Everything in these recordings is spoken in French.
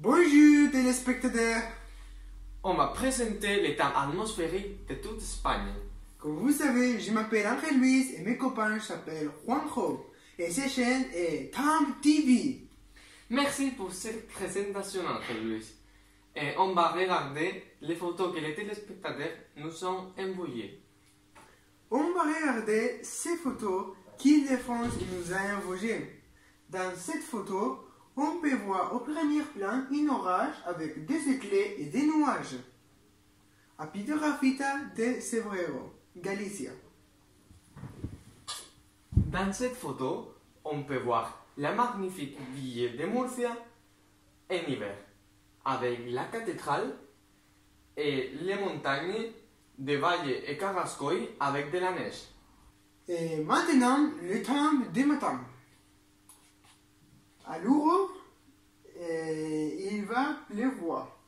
Bonjour téléspectateurs. On va présenter les temps atmosphériques de toute Espagne. Comme vous savez, je m'appelle Angel Luis et mes copains s'appellent Juanjo. Et cette chaîne est Time TV. Merci pour cette présentation, Angel Luis. Et on va regarder les photos que les téléspectateurs nous ont envoyées. On va regarder ces photos qu'Île-de-France nous a envoyées. Dans cette photo, on peut voir au premier plan un orage avec des éclairs et des nuages. À Piedrafita de Cebrero, Galicia. Dans cette photo, on peut voir la magnifique ville de Murcia en hiver, avec la cathédrale et les montagnes de Valle et Carrascoy avec de la neige. Et maintenant, le temps de matin. À Louro, il va pleuvoir.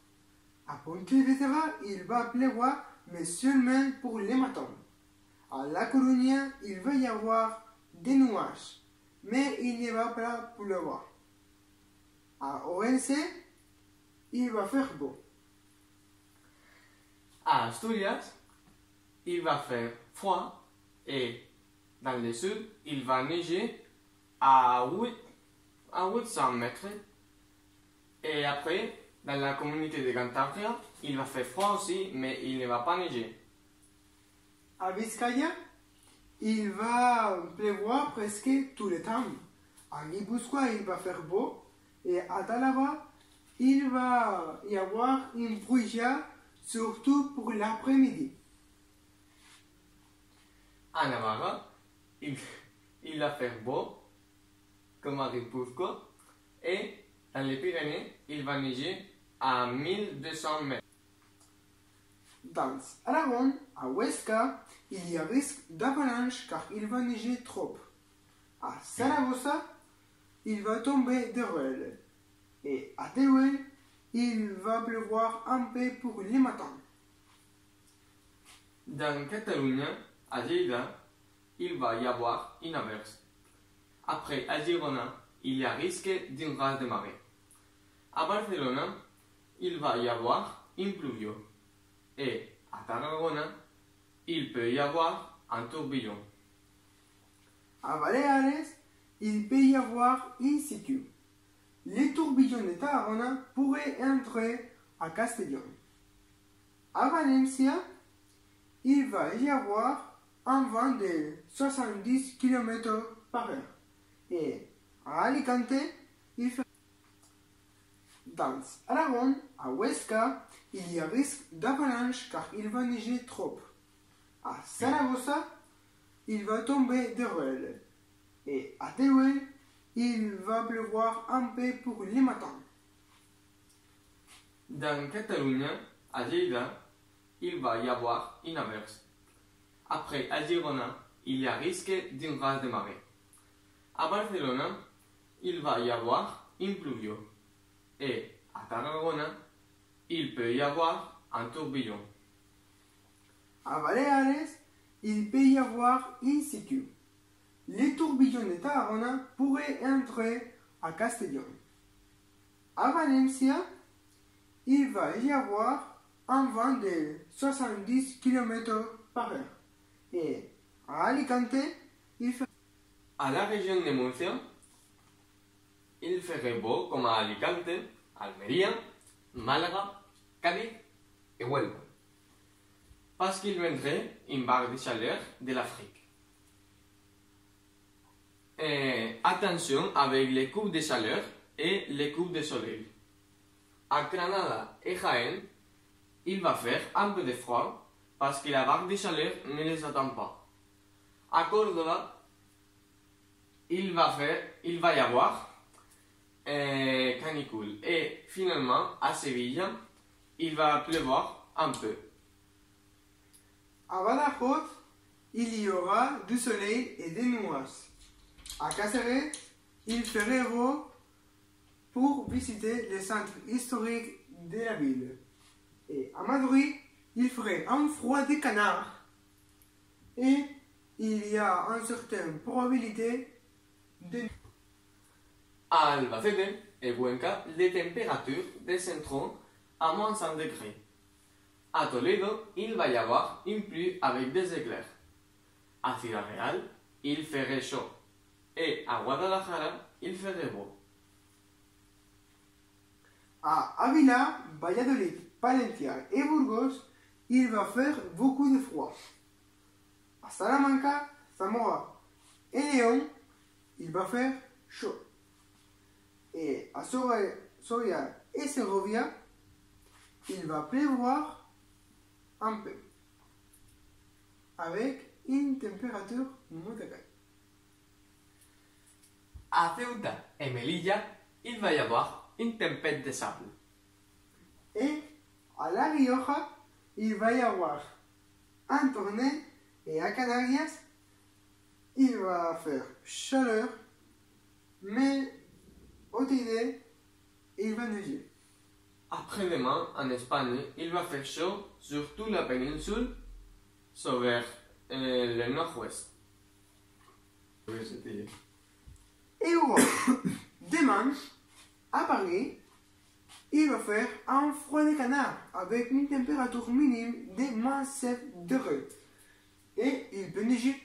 À Pontevedra, il va pleuvoir, mais seulement pour le matin. À La Coruña, il va y avoir des nuages, mais il ne va pas pleuvoir. À Orense, il va faire beau. À Asturias, il va faire froid et dans le sud, il va neiger à 800 mètres. Et après, dans la communauté de Cantabria, il va faire froid aussi, mais il ne va pas neiger. À Vizcaya, il va pleuvoir presque tout le temps. À Guipúzcoa, il va faire beau. Et à Talaba, il va y avoir une brouillard, surtout pour l'après-midi. À Navarra, il va faire beau, comme à Guipúzcoa. Et dans les Pyrénées, il va neiger à 1200 mètres. Dans Aragon, à Huesca, il y a risque d'avalanche car il va neiger trop. À Saragossa, il va tomber des ruelles. Et à Teruel, il va pleuvoir un peu pour le matin. Dans Catalogne, à Lleida, il va y avoir une averse. Après, à Girona, il y a risque d'une rase de marée. À Barcelone, il va y avoir une pluvio. Et à Tarragona, il peut y avoir un tourbillon. À Baleares, il peut y avoir un cyclone. Les tourbillons de Tarragona pourraient entrer à Castellón. À Valencia, il va y avoir un vent de 70 km par heure. Et à Alicante, il fait... Dans Aragon, à Huesca, il y a risque d'avalanche car il va neiger trop. À Saragossa, il va tomber des ruelles. Et à Teruel, il va pleuvoir un peu pour le matin. Dans Catalogne, à Lleida, il va y avoir une averse. Après, à Girona, il y a risque d'une rase de marée. À Barcelone, il va y avoir une pluvio. Et à Tarragona, il peut y avoir un tourbillon. À Baleares, il peut y avoir un cyclone. Les tourbillons de Tarragona pourraient entrer à Castellón. À Valencia, il va y avoir un vent de 70 km par heure. Et à Alicante, il fait... À la région de Murcia, il ferait beau comme à Alicante, Almería, Málaga, Cádiz et Huelva. Parce qu'il viendrait une vague de chaleur de l'Afrique. Attention avec les coups de chaleur et les coups de soleil. À Granada et Jaén, il va faire un peu de froid parce que la vague de chaleur ne les attend pas. À Córdoba, il va y avoir canicule. Et finalement, à Séville, il va pleuvoir un peu. À Badajoz, il y aura du soleil et des nuages. À Cáceres, il ferait beau pour visiter le centre historique de la ville. Et à Madrid, il ferait un froid de canard. Et il y a une certaine probabilité de... À Albacete, et Cuenca, les températures descendront à moins 1 degré. À Toledo, il va y avoir une pluie avec des éclairs. À Ciudad Real, il ferait chaud. Et à Guadalajara, il ferait beau. À Ávila, Valladolid, Palencia et Burgos, il va faire beaucoup de froid. À Salamanca, Zamora et Léon, il va faire chaud. Et à Soria et Segovia, il va pleuvoir un peu, avec une température modérée. À Ceuta et Melilla, il va y avoir une tempête de sable. Et à La Rioja, il va y avoir un tornade. Et à Canarias, il va faire chaleur, mais au dîner, il va neiger. Après-demain, en Espagne, il va faire chaud sur toute la péninsule, sauf le nord-ouest. Et Europe, demain, à Paris, il va faire un froid de canard avec une température minime de moins 7 degrés. Et il peut neiger.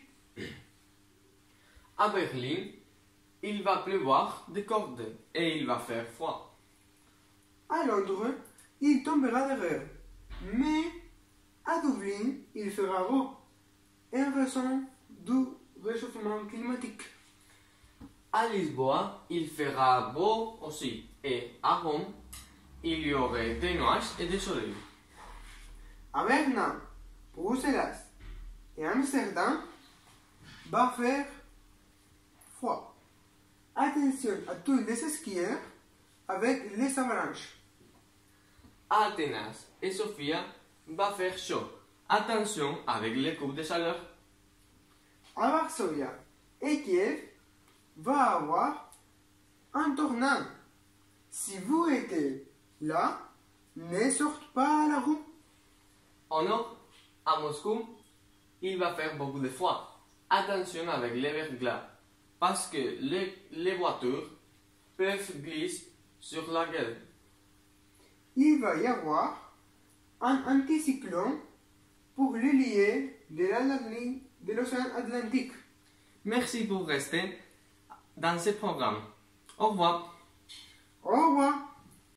À Berlin, il va pleuvoir des cordes et il va faire froid. À Londres, il tombera des rêves. Mais à Dublin, il fera beau en raison du réchauffement climatique. À Lisboa, il fera beau aussi. Et à Rome, il y aurait des nuages et des soleils. À Berlin, Bruxelles et Amsterdam, va faire froid. Attention à tous les skieurs avec les avalanches. À Athénas et Sofia, va faire chaud. Attention avec les coups de chaleur. À Varsovie et Kiev, va avoir un tornade. Si vous êtes là, ne sortez pas à la rue. Au nord, à Moscou, il va faire beaucoup de froid. Attention avec les verglas, parce que les voitures peuvent glisser sur la gueule. Il va y avoir un anticyclone pour les lier de l'océan Atlantique. Merci pour rester dans ce programme. Au revoir. Au revoir.